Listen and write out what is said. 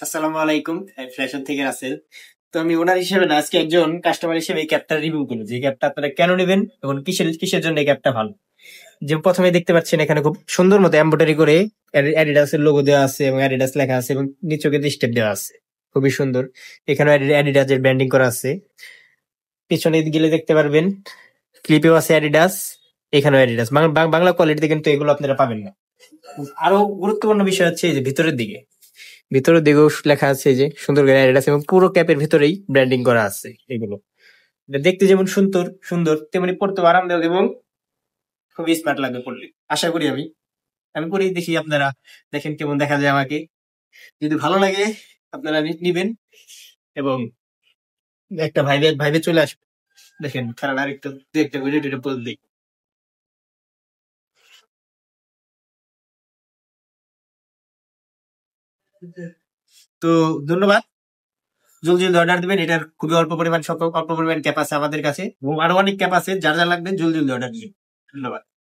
আসসালামু আলাইকুম, আমি ফ্যাশন থেকে রাসেল। তো আমি ওনার হিসেবে না, আজকে একজন কাস্টমার হিসেবে এই ক্যাপটা রিভিউ করবো, যে ক্যাপটা আপনারা কেন নেবেন এবং কিসের কিসের জন্য এই ক্যাপটা ভালো। যে প্রথমে দেখতে পাচ্ছেন এখানে খুব সুন্দর মতো এমব্রয়ডারি করে অ্যাডিডাস এর লোগো দেওয়া আছে এবং অ্যাডিডাস লেখা আছে এবং নিচে স্টেপ দেওয়া আছে, খুবই সুন্দর। এখানে অ্যাডিডাস এর ব্র্যান্ডিং করা আছে। পিছনে গেলে দেখতে পারবেন ক্লিপেও আছে অ্যাডিডাস, এখানেও অ্যাডিডাস। বাংলা কোয়ালিটিতে কিন্তু এগুলো আপনারা পাবেন না। আরো গুরুত্বপূর্ণ বিষয় হচ্ছে এই যে ভিতরের দিকেও লেখা আছে, এই যে সুন্দর করে অ্যাডিডাস এবং পুরো ক্যাপের ভিতরেই ব্র্যান্ডিং করা আছে। এগুলো এটা দেখতে যেমন সুন্দর সুন্দর, তেমনি পড়তে আরামদায়ক এবং খুবই স্মার্ট লাগবে পড়লে, আশা করি। আমি আমি পরেই দেখি, আপনারা দেখেন কেমন দেখা যায় আমাকে। যদি ভালো লাগে আপনারা নিবেন এবং একটা ভাইবে ভাইবে চলে আসবে। দেখেন, কারণ আরেকটু দু একটা ভিডিও টিডিও বলে দিই। তো ধন্যবাদ। জলদি জলদি অর্ডার দিবেন, এটার খুবই অল্প পরিমাণ ক্যাপ আছে আমাদের কাছে এবং আরো অনেক ক্যাপ আছে। যার যা লাগবে জলদি জলদি অর্ডার দিবেন। ধন্যবাদ।